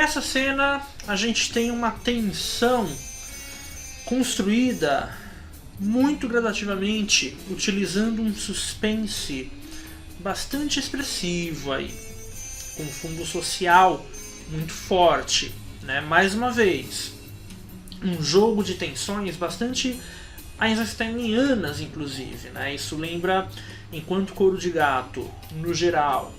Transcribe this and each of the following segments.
Nessa cena a gente tem uma tensão construída muito gradativamente, utilizando um suspense bastante expressivo aí, com fundo social muito forte, né? Mais uma vez, um jogo de tensões bastante einsteinianas, inclusive, né? Isso lembra Enquanto Couro de Gato, no geral,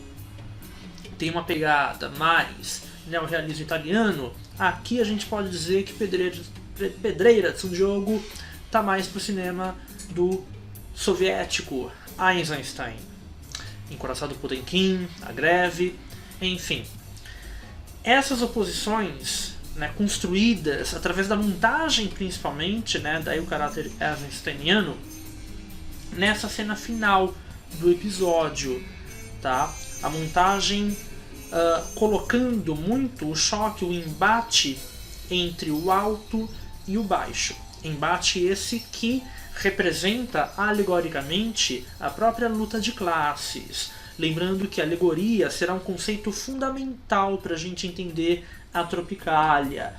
tem uma pegada mais neorrealismo italiano. Aqui a gente pode dizer que Pedreira de São Diogo está mais pro cinema do soviético Eisenstein, Encoraçado Potemkin, A Greve, enfim. Essas oposições, né, construídas através da montagem principalmente, né, daí o caráter eisensteiniano, nessa cena final do episódio, tá? A montagem colocando muito o choque, o embate entre o alto e o baixo. Embate esse que representa alegoricamente a própria luta de classes. Lembrando que a alegoria será um conceito fundamental para a gente entender a Tropicália,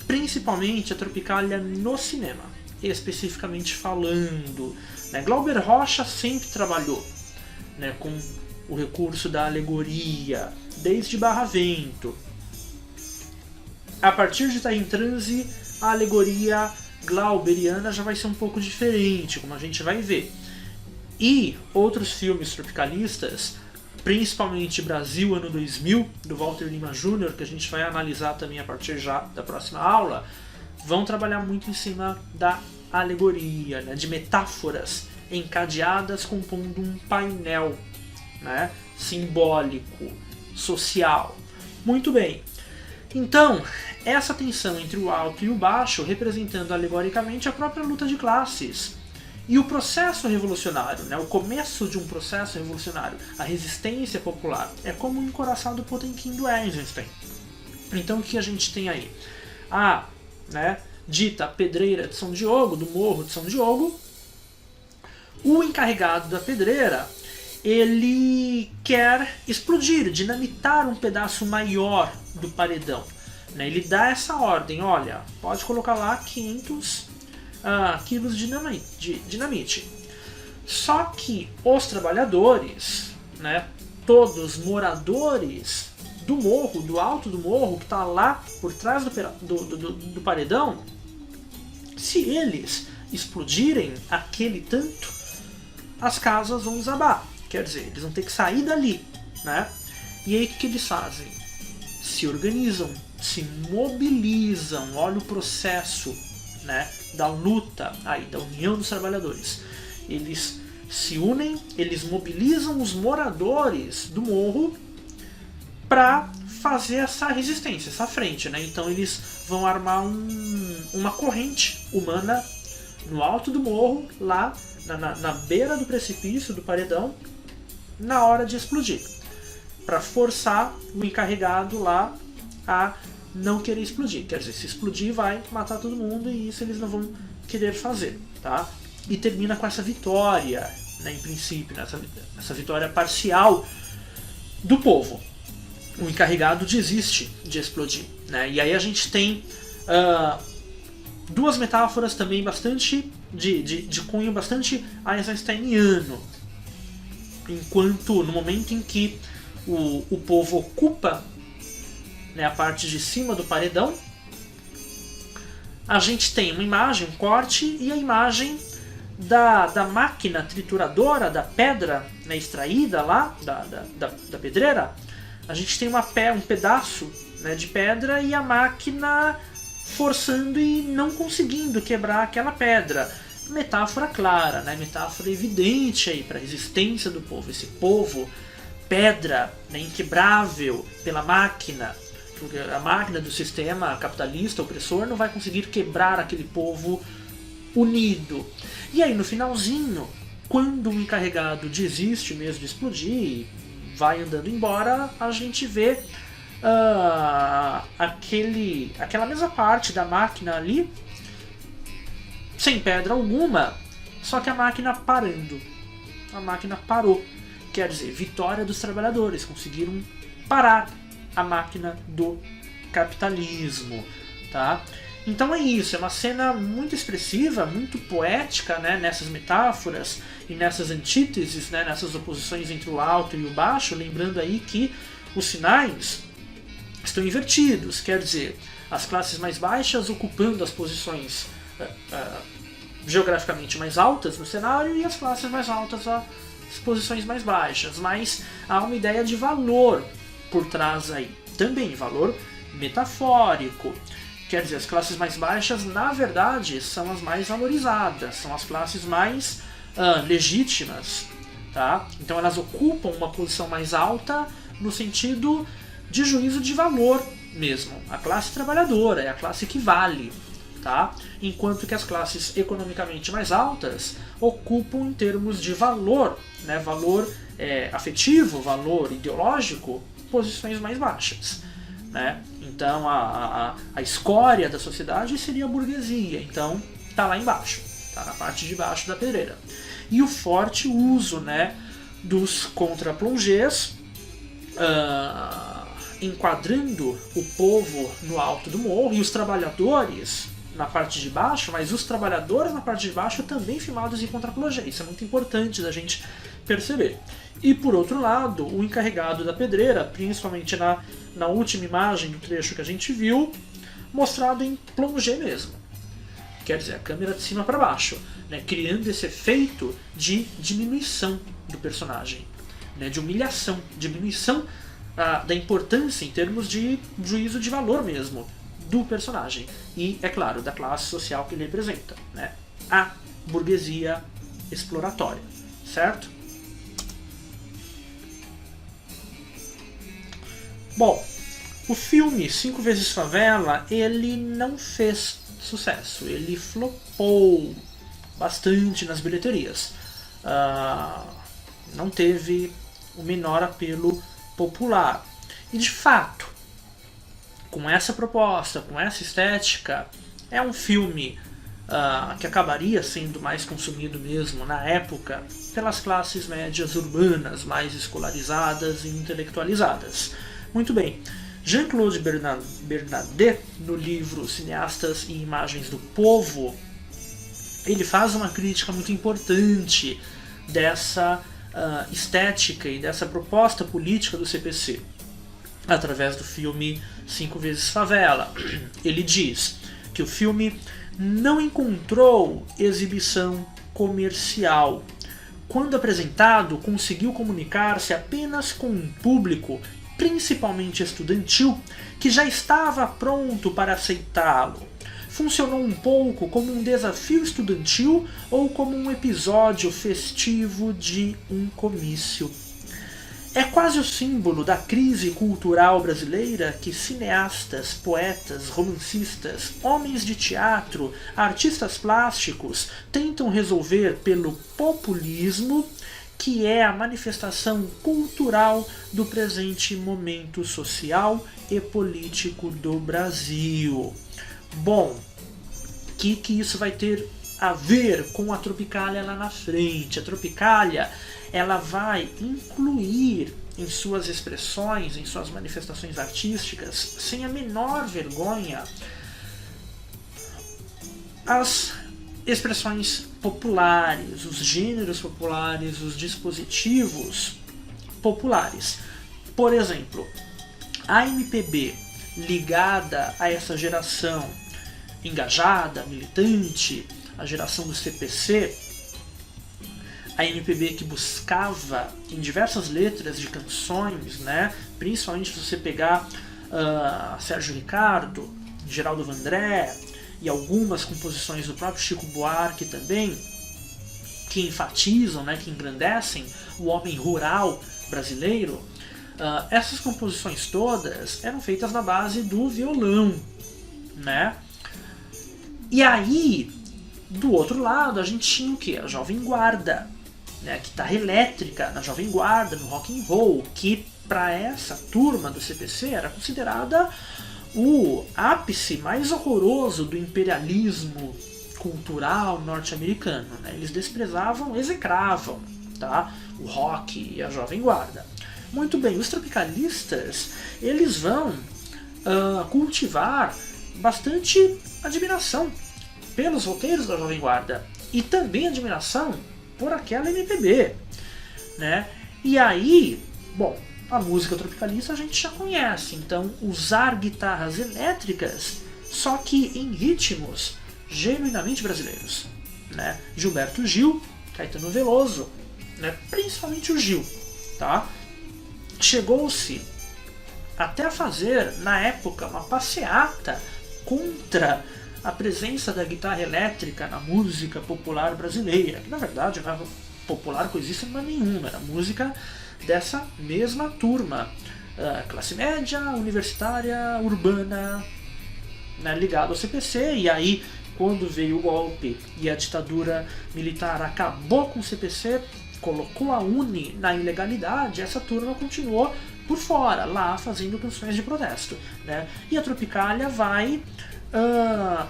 principalmente a Tropicália no cinema, especificamente falando. Glauber Rocha sempre trabalhou, né, com o recurso da alegoria, desde Barravento. A partir de Tá em Transe, a alegoria glauberiana já vai ser um pouco diferente, como a gente vai ver. E outros filmes tropicalistas, principalmente Brasil Ano 2000, do Walter Lima Jr., que a gente vai analisar também a partir já da próxima aula, vão trabalhar muito em cima da alegoria, né, de metáforas encadeadas compondo um painel, né, simbólico, social. Muito bem. Então, essa tensão entre o alto e o baixo, representando alegoricamente a própria luta de classes e o processo revolucionário, né, o começo de um processo revolucionário, a resistência popular, é como o Encoraçado Potemkin do Eisenstein. Então o que a gente tem aí? A, né, dita pedreira de São Diogo, do Morro de São Diogo. O encarregado da pedreira, ele quer explodir, dinamitar um pedaço maior do paredão, né? Ele dá essa ordem, olha, pode colocar lá 500 quilos de dinamite. Só que os trabalhadores, né, todos moradores do morro, do alto do morro, que está lá por trás do paredão, se eles explodirem aquele tanto, as casas vão desabar. Quer dizer, eles vão ter que sair dali, né? E aí o que eles fazem? Se organizam, se mobilizam. Olha o processo, né, da luta, aí, da união dos trabalhadores. Eles se unem, eles mobilizam os moradores do morro para fazer essa resistência, essa frente, né? Então eles vão armar uma corrente humana no alto do morro, lá na beira do precipício, do paredão, na hora de explodir, para forçar o encarregado lá a não querer explodir. Quer dizer, se explodir vai matar todo mundo, e isso eles não vão querer fazer, tá? E termina com essa vitória, né, em princípio, né, essa vitória parcial do povo. O encarregado desiste de explodir, né? E aí a gente tem duas metáforas também bastante de cunho bastante eisensteiniano. Enquanto no momento em que o povo ocupa, né, a parte de cima do paredão, a gente tem uma imagem, um corte, e a imagem da máquina trituradora da pedra, né, extraída lá da pedreira. A gente tem um pedaço, né, de pedra, e a máquina forçando e não conseguindo quebrar aquela pedra. Metáfora clara, né, metáfora evidente aí para a resistência do povo. Esse povo, pedra, né, inquebrável pela máquina. Porque a máquina do sistema capitalista opressor não vai conseguir quebrar aquele povo unido. E aí no finalzinho, quando o encarregado desiste mesmo de explodir e vai andando embora, a gente vê aquela mesma parte da máquina ali, sem pedra alguma, só que a máquina parando. A máquina parou. Quer dizer, vitória dos trabalhadores. Conseguiram parar a máquina do capitalismo, tá? Então é isso, é uma cena muito expressiva, muito poética, né, nessas metáforas e nessas antíteses, né, nessas oposições entre o alto e o baixo, lembrando aí que os sinais estão invertidos, quer dizer, as classes mais baixas ocupando as posições geograficamente mais altas no cenário e as classes mais altas as posições mais baixas, mas há uma ideia de valor por trás aí, também valor metafórico. Quer dizer, as classes mais baixas, na verdade, são as mais valorizadas, são as classes mais legítimas, tá? Então elas ocupam uma posição mais alta no sentido de juízo de valor mesmo. A classe trabalhadora é a classe que vale, tá? Enquanto que as classes economicamente mais altas ocupam em termos de valor, né? Valor afetivo, valor ideológico, posições mais baixas. Né? Então a escória da sociedade seria a burguesia, então está lá embaixo, está na parte de baixo da pedreira. E o forte uso, né, dos contraplongés, enquadrando o povo no alto do morro e os trabalhadores na parte de baixo, mas os trabalhadores na parte de baixo também filmados em contraplongé. Isso é muito importante da gente perceber. E por outro lado, o encarregado da pedreira, principalmente na última imagem do trecho que a gente viu, mostrado em plongé mesmo. Quer dizer, a câmera de cima para baixo, né, criando esse efeito de diminuição do personagem, né, de humilhação, diminuição da importância em termos de juízo de valor mesmo do personagem. E, é claro, da classe social que ele representa, né, a burguesia exploratória, certo? Bom, o filme 5 vezes Favela, ele não fez sucesso, ele flopou bastante nas bilheterias. Não teve o menor apelo popular. E de fato, com essa proposta, com essa estética, é um filme que acabaria sendo mais consumido mesmo na época pelas classes médias urbanas, mais escolarizadas e intelectualizadas. Muito bem, Jean-Claude Bernardet, no livro Cineastas e Imagens do Povo, ele faz uma crítica muito importante dessa estética e dessa proposta política do CPC, através do filme 5 vezes Favela. Ele diz que o filme não encontrou exibição comercial. Quando apresentado, conseguiu comunicar-se apenas com um público principalmente estudantil, que já estava pronto para aceitá-lo. Funcionou um pouco como um desafio estudantil ou como um episódio festivo de um comício. É quase o símbolo da crise cultural brasileira que cineastas, poetas, romancistas, homens de teatro, artistas plásticos tentam resolver pelo populismo, que é a manifestação cultural do presente momento social e político do Brasil. Bom, o que isso vai ter a ver com a Tropicália lá na frente? A Tropicália, ela vai incluir em suas expressões, em suas manifestações artísticas, sem a menor vergonha, as expressões populares, os gêneros populares, os dispositivos populares. Por exemplo, a MPB ligada a essa geração engajada, militante, a geração do CPC, a MPB que buscava em diversas letras de canções, né, principalmente se você pegar Sérgio Ricardo, Geraldo Vandré e algumas composições do próprio Chico Buarque também, que enfatizam, né, que engrandecem o homem rural brasileiro. Essas composições todas eram feitas na base do violão, né? E aí, do outro lado, a gente tinha o quê? A Jovem Guarda, né? A guitarra elétrica na Jovem Guarda, no rock and roll, que para essa turma do CPC era considerada o ápice mais horroroso do imperialismo cultural norte-americano, né? Eles desprezavam, execravam, tá? O rock e a Jovem Guarda. Muito bem, os tropicalistas, eles vão cultivar bastante admiração pelos roteiros da Jovem Guarda e também admiração por aquela MPB, né? E aí, bom, a música tropikalista a gente já conhece, então usar guitarras elétricas, só que em ritmos genuinamente brasileiros, né? Gilberto Gil, Caetano Veloso, né? Principalmente o Gil, tá? Chegou-se até a fazer, na época, uma passeata contra a presença da guitarra elétrica na música popular brasileira, que na verdade não era popular coisíssima nenhuma, era música dessa mesma turma, classe média, universitária, urbana, né, ligado ao CPC. E aí, quando veio o golpe e a ditadura militar acabou com o CPC, colocou a UNE na ilegalidade, essa turma continuou por fora, lá fazendo canções de protesto, né? E a Tropicália vai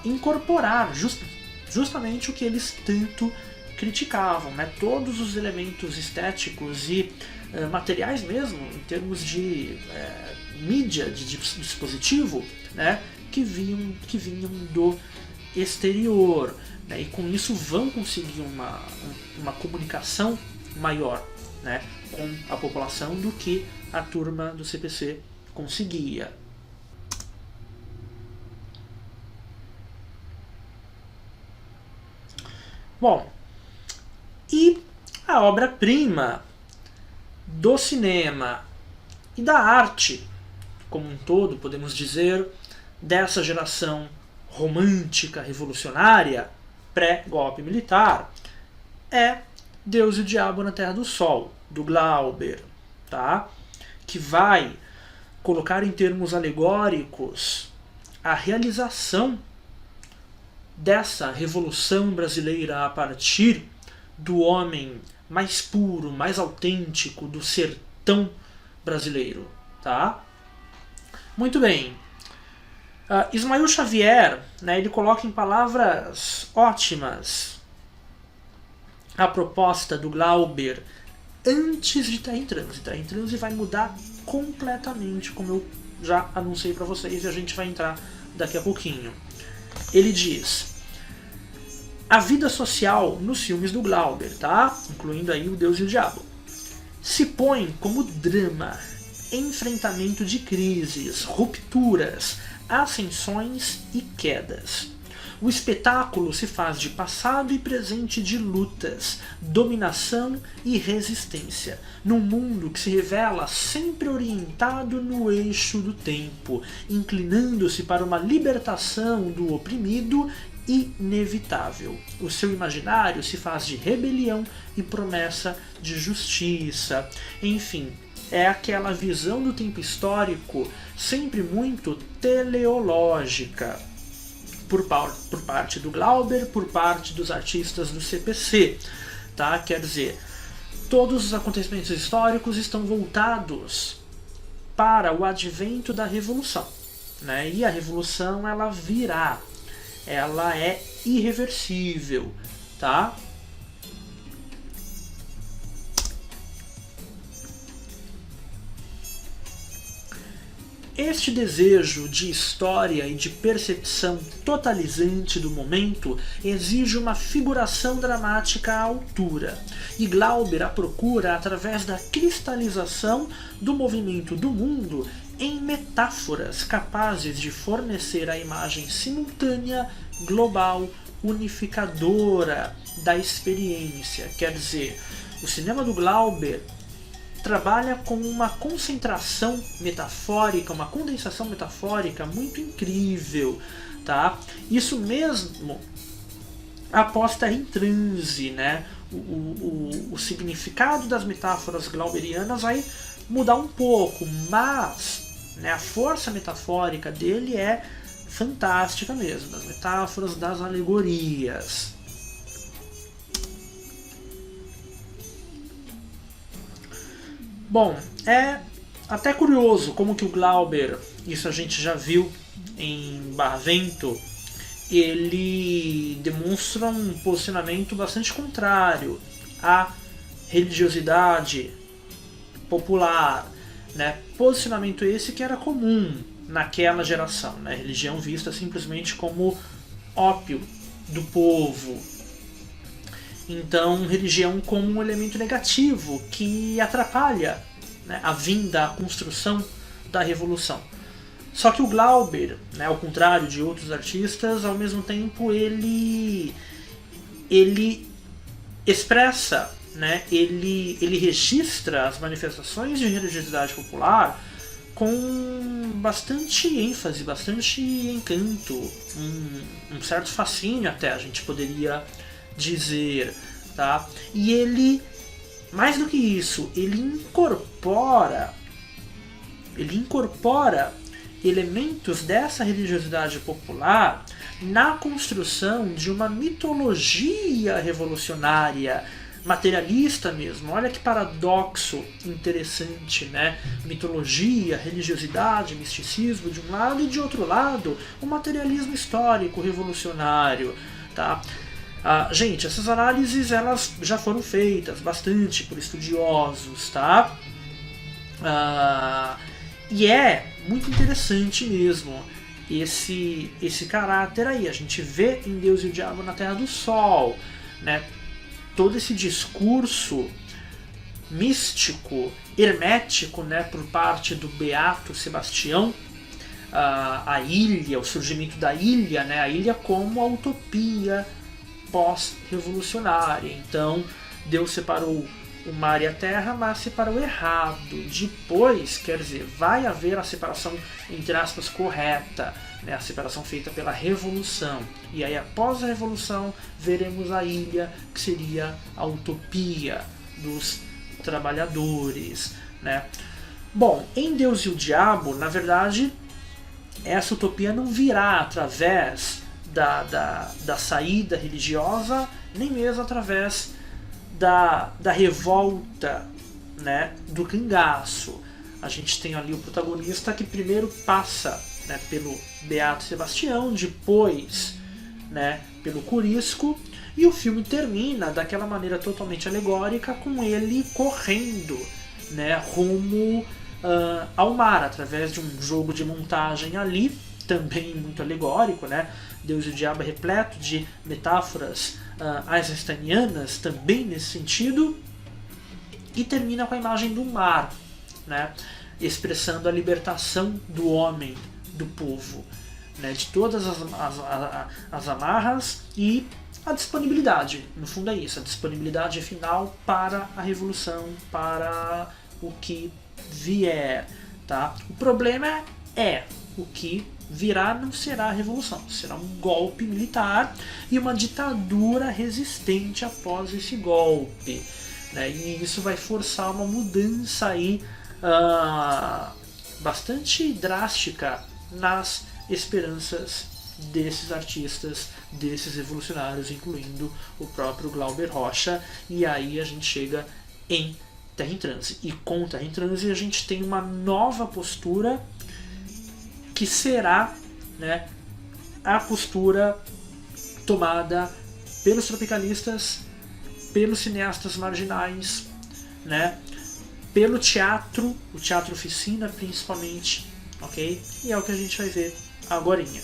incorporar justamente o que eles tanto criticavam, né? Todos os elementos estéticos e materiais mesmo, em termos de mídia, de dispositivo, né? que vinham do exterior, né? E com isso vão conseguir uma comunicação maior, né? Com a população do que a turma do CPC conseguia. Bom, e a obra-prima do cinema e da arte como um todo, podemos dizer, dessa geração romântica, revolucionária, pré-golpe militar, é Deus e o Diabo na Terra do Sol, do Glauber, tá? Que vai colocar em termos alegóricos a realização dessa revolução brasileira a partir do homem mais puro, mais autêntico do sertão brasileiro, tá? Muito bem. Ismael Xavier, né, ele coloca em palavras ótimas a proposta do Glauber antes de Terra em Transe. Terra em Transe vai mudar completamente, como eu já anunciei para vocês, e a gente vai entrar daqui a pouquinho. Ele diz: a vida social nos filmes do Glauber, tá? Incluindo aí o Deus e o Diabo, se põe como drama, enfrentamento de crises, rupturas, ascensões e quedas. O espetáculo se faz de passado e presente de lutas, dominação e resistência, num mundo que se revela sempre orientado no eixo do tempo, inclinando-se para uma libertação do oprimido inevitável. O seu imaginário se faz de rebelião e promessa de justiça. Enfim, é aquela visão do tempo histórico sempre muito teleológica por parte do Glauber, por parte dos artistas do CPC, tá? Quer dizer, todos os acontecimentos históricos estão voltados para o advento da revolução, né? E a revolução ela virá, ela é irreversível, tá? Este desejo de história e de percepção totalizante do momento exige uma figuração dramática à altura, e Glauber a procura através da cristalização do movimento do mundo em metáforas capazes de fornecer a imagem simultânea, global, unificadora da experiência. Quer dizer, o cinema do Glauber trabalha com uma concentração metafórica, uma condensação metafórica muito incrível, tá? Isso mesmo após Terra em Transe, né? O significado das metáforas glauberianas vai mudar um pouco, mas, né, a força metafórica dele é fantástica mesmo, das metáforas, das alegorias. Bom, é até curioso como que o Glauber, isso a gente já viu em Barlavento, ele demonstra um posicionamento bastante contrário à religiosidade popular, né? Posicionamento esse que era comum naquela geração, né? Religião vista simplesmente como ópio do povo. Então, religião como um elemento negativo que atrapalha, né, a vinda, a construção da revolução. Só que o Glauber, né, ao contrário de outros artistas, ao mesmo tempo ele expressa, né, ele registra as manifestações de religiosidade popular com bastante ênfase, bastante encanto, um certo fascínio até, a gente poderia dizer, tá? E ele, mais do que isso, ele incorpora elementos dessa religiosidade popular na construção de uma mitologia revolucionária, materialista mesmo. Olha que paradoxo interessante, né? Mitologia, religiosidade, misticismo de um lado e de outro lado o materialismo histórico revolucionário, tá? Gente, essas análises elas já foram feitas bastante por estudiosos, tá? E é muito interessante mesmo esse caráter aí. A gente vê em Deus e o Diabo na Terra do Sol, né? Todo esse discurso místico, hermético, né, por parte do Beato Sebastião, a ilha, o surgimento da ilha, né, a ilha como a utopia pós-revolucionária. Então, Deus separou o mar e a terra, mas separou errado. Depois, quer dizer, vai haver a separação, entre aspas, correta, né, a separação feita pela revolução. E aí, após a revolução, veremos a ilha, que seria a utopia dos trabalhadores, né? Bom, em Deus e o Diabo, na verdade, essa utopia não virá através da saída religiosa, nem mesmo através da revolta, né, do cangaço. A gente tem ali o protagonista que primeiro passa, né, pelo Beato Sebastião, depois, né, pelo Corisco, e o filme termina daquela maneira totalmente alegórica com ele correndo, né, rumo ao mar, através de um jogo de montagem ali, também muito alegórico, né? Deus e o Diabo é repleto de metáforas einsteinianas também nesse sentido, e termina com a imagem do mar, né, expressando a libertação do homem, do povo, né, de todas as amarras e a disponibilidade. No fundo é isso, a disponibilidade final para a revolução, para o que vier, tá? O problema é o que virá não será a revolução, será um golpe militar e uma ditadura resistente após esse golpe, né? E isso vai forçar uma mudança aí bastante drástica nas esperanças desses artistas, desses revolucionários, incluindo o próprio Glauber Rocha. E aí a gente chega em Terra em Transe, e com Terra em Transe a gente tem uma nova postura que será, né, a postura tomada pelos tropicalistas, pelos cineastas marginais, né, pelo teatro, o teatro oficina principalmente, ok? E é o que a gente vai ver agorinha.